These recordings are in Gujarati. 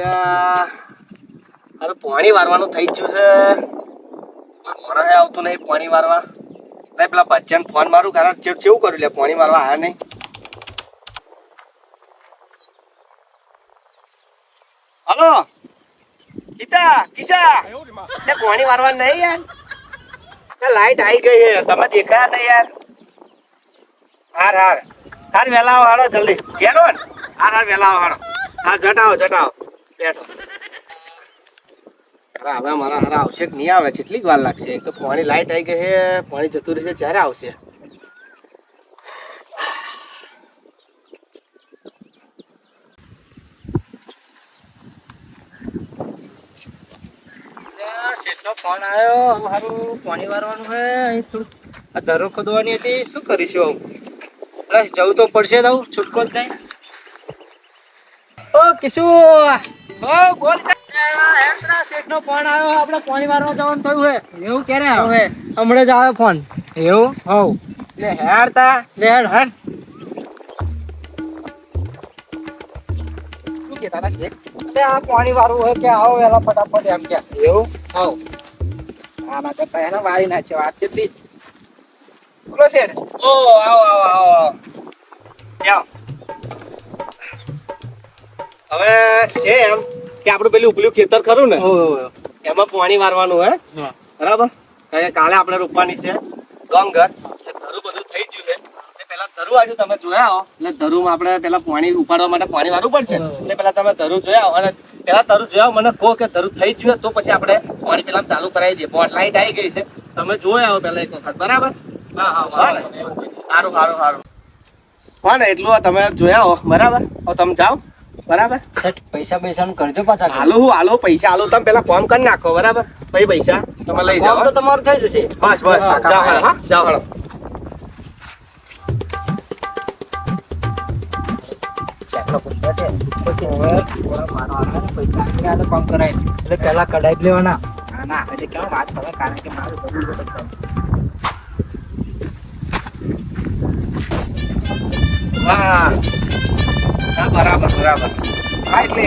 અરે પાણી વારવાનું થઈ ગયું છે. મોડા આવતું નહીં પાણી વારવા. એટલે પેલા બચ્ચાને ફોન મારું કારણ કેવું કર્યું લે પાણી વારવા આયા નહીં. હલો ગીતા કિશા એ પાણી વારવા નહીં યાર. લાઈટ આવી ગઈ છે તમે દેખાયા નહીં યાર. હાર હાર હાર વેલા આવો હાડો જલ્દી ઘેર હો ને. હાર હાર વેલા આવો હાડો. હા જટાવો બેઠો. અરે હવે મારા હારા આવશે કે નહીં આવે કેટલી વાર લાગશે. એક તો પાણી લાઈટ આવી ગઈ છે પાણી જતું રહેશે જ્યારે આવશે. શેઠનો ફોન આવ્યો મારું પાણી વારવાનું છે. અહીં થોડું આ ધરો ખોદવાની હતી શું કરીશું હવે. જવું તો પડશે તો છૂટકો જ નહીં. ઓ કિશુ ઓ બોલ શેઠનો ફોન આવ્યો આપણે પાણી વારવા જવાનું થયું છે. એવું ક્યારે આવ્યો હે હમણાં જ આવ્યો ફોન. એવું હવ લે હેડતા લે હેડ હેડ. શું કે તારા શેઠ આ પાણી વાળું હોય કે આવો વેલા ફટાફટ એમ કે. એવું હવ આના કરતા એને વારી નાખ્યો વાત કેટલી. બોલો શેઠ. ઓ આવો આવો આવો આવો. હવે છે એમ કે આપણું પેલું ઉપલું ખેતર ખરું ને એમાં પાણી વારવાનું હે બરાબર. કાલે આપણે રોપવાની છે ડોંગર. ધરું બધું થઈ ગયું છે. પેલા ધરું આવ્યું તમે જોયા હો એટલે ધરુમાં આપણે પેલા પાણી ઉપાડવા માટે પાણી વારવું પડશે. એટલે પેલા તમે ધરું જોયા અને પેલા ધરું જોયા મને કહો કે ધરું થઈ ગયું તો પછી આપણે પાણી પેલા ચાલુ કરાવી દઈએ. લાઈટ આવી ગઈ છે તમે જોયા હો પેલા એક વખત બરાબર. હા સારું સારું સારું હા ને એટલું તમે જોયા હો બરાબર. હવે તમે જાઓ બરાબર. પૈસા નું કરજો પાછા. હાલો પૈસા હાલો તમે પેલા ફોર્મ કરી નાખો બરાબર. પછી પૈસા તમે લઈ જાઓ તો તમારું થઈ જશે. બસ જાઓ હા જાઓ હાલો. એટલે પેલા કઢાઈ લેવાના. ના એટલે કેમ વાત કરે કારણ કે મારું બધું હા બરાબર બરાબર. હા એટલે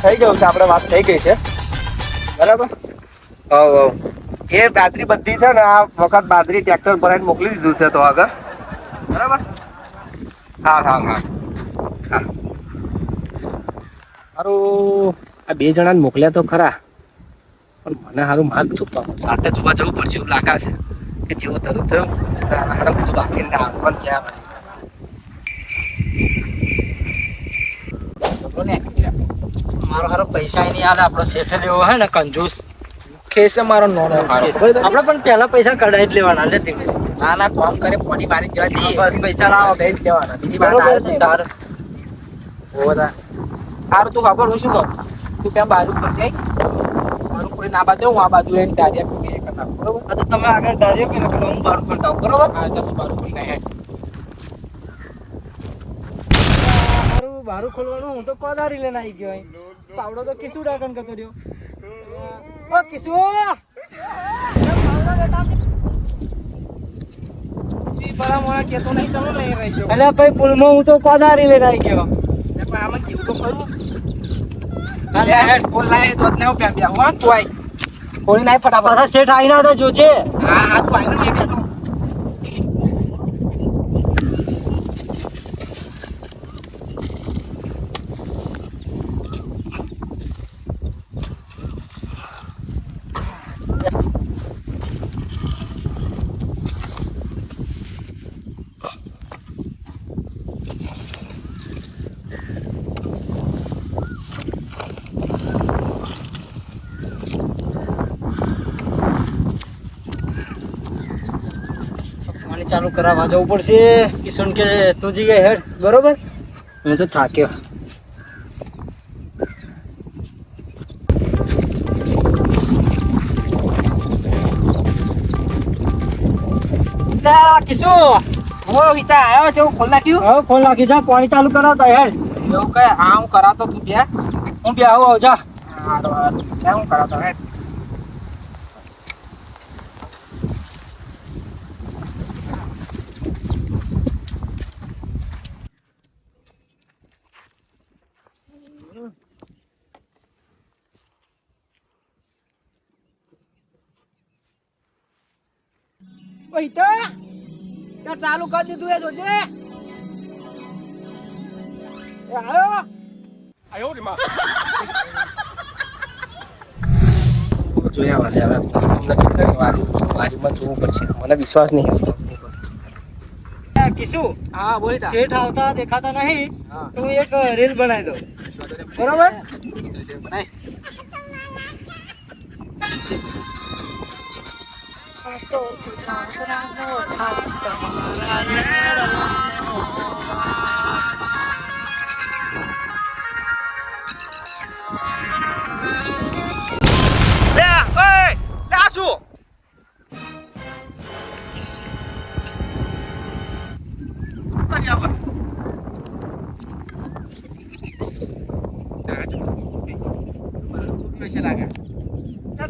થઈ ગયું છે આપણે વાત થઈ ગઈ છે બરાબર. હવ એ બાજરી બધી છે ને આ વખત બાજરી ટ્રેક્ટર ભરાઈને મોકલી દીધું છે તો આગળ બરાબર. હા હા હા હા સારું. આ બે જણાને મોકલ્યા તો ખરા પણ મને સારું માર્ગ ચૂકવા સાથે જોવા જવું પડશે એવું લાગે છે કે જેવો તરફ થયો સારું બધું બાકી પણ છે. મારો સારો પૈસા નહીં આલે આપણો શેઠ લેવો હે ને કંજૂસ ખેસ મારો નોનો. આપણે પણ પહેલા પૈસા કઢાઈ જ લેવાના લેતી ના કામ કરે પોની બારી જવા બસ પૈસા લાવો બે જ લેવાના. બીજી વાત તાર સારું તું ખબર હું શું કહું તું ત્યાં બાજુ પર જાય મારું કોઈ ના બાજુ હું આ બાજુ લઈને ડાયરેક્ટ બરોબર. તો તમે આગળ ડાયરેક્ટ હું બારું કરતા આવું બરોબર. હા તો તું બારું કરી નાખ. બારું ખોલવાનું હું તો કોદારી લઈને આવી ગયો. પાવડો તો કિશુ ડાકણ કરતો રહ્યો. ઓ કિશુ એટલે ભાઈ પુલમાં હું તો કોદારી લઈને આવી ગયો. આમાં કેવું તો કરું ફટાફટ શેઠ આવી ના તો જોજે. હા તું આવી બેઠો. ચાલુ કરાવવા જવું પડશે. કિશન કે તું જી ગઈ હેડ બરોબર. હું તો થાક્યો. કિશુ ઓ વિતા આવ્યો છે ખોલ નાખ્યું. હા ખોલ નાખી જા પાણી ચાલુ કરાવતા હેડ. એવું કઈ હા હું કરાવતો તું બે હું બે આવું જા. હું કરાવતો હેડ. હિટર ત્યાં ચાલુ કરી દીધું એ જોજે એ આવ્યો જોયા વાલે હવે વારીમાં જોવું પડશે મને વિશ્વાસ નહીં આવતો કિશુ હા બોલી શેઠ આવતા દેખાતા નહીં તો એક રીલ બનાવી દો બરોબર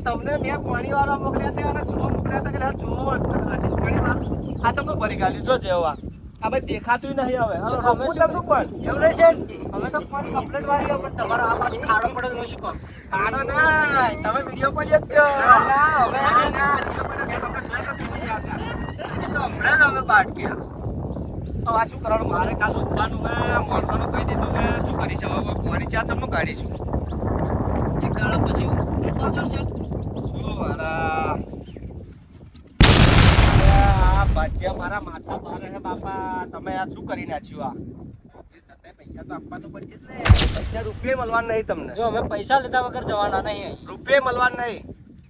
તમને મેં પાણી વાળા મોકલ્યા છે અને જોવા મોકલ્યા હતા કે જોવો આ તમને ભરી ગાલી જો જેવા આ ભાઈ દેખાતું નહીં હવે પણ એવું છે હવે તો પાણી કમ્પ્લીટ વાળી પણ તમારો આ પાણી ખાડો પડે તો શું કહો ખાડો ના તમે વિડીયો પર જ છો હમણાં અમે પાટ ગયા હવે આ શું કરવાનું મારે કાલ ઉઠવાનું મોડવાનું કહી દીધું છે શું કરીશ હવે પાણી ચાર ચમનું કાઢીશું એક દાડો પછી કરશે મારા માથા મારે હે બાપા તમે આ શું કરી નાખ્યું પૈસા તો આપવા તો પડશે જ ને પૈસા રૂપિયા મળવાના નહીં તમને જો અમે પૈસા લીધા વગર જવાના નહીં રૂપિયા મળવાના નહીં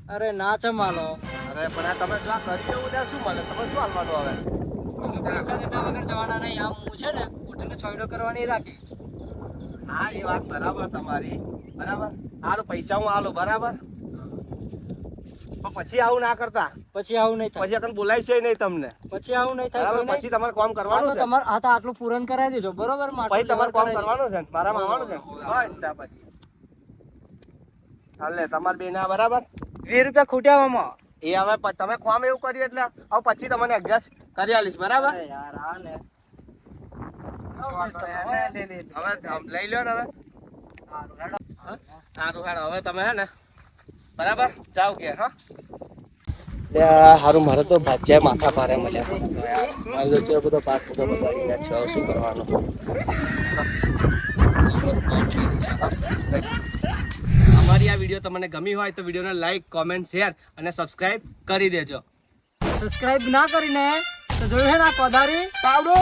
અરે ના ચમાલો અરે પણ આ તમે જો કરી દેવું ત્યાં શું મળે તમે શું હાલવાનું હવે પૈસા લીધા વગર જવાના નહીં આમ હું છે ને ઉઠીને છોડો કરવાની રાખી હા એ વાત બરાબર તમારી બરાબર હારું પૈસા હું હાલું બરાબર પછી આવું ના કરતા પછી આવું નહીં થાય પછી અકન બોલાય છે નહીં તમને પછી આવું નહીં થાય પછી તમારે કામ કરવાનું છે તમારે આ તો આટલું પૂરણ કરાવી દેજો બરોબર પછી તમારે કામ કરવાનું છે મારામાં આવવાનું છે બસ ત્યાં પછી હાલે તમારે બે ના બરાબર 20 રૂપિયા ખૂટ્યામાં એ હવે તમે કામ એવું કર્યું એટલે હવે પછી તમને એડજસ્ટ કરી આલીશ બરાબર યાર આ ને હવે લઈ લ્યો ને હવે સારું હવે તમે હે ને બરાબર જાઓ કે હા હારું મારે તો ભાજ્યા માથા ભારે મળ્યા બધો પાક બધો બગાડી ગયા છે શું કરવાનું અમારી આ વિડીયો તમને ગમી હોય તો વિડીયોને લાઈક કોમેન્ટ શેર અને સબસ્ક્રાઇબ કરી દેજો સબસ્ક્રાઇબ ના કરીને તો જોયું હે ના પધારી પાવડો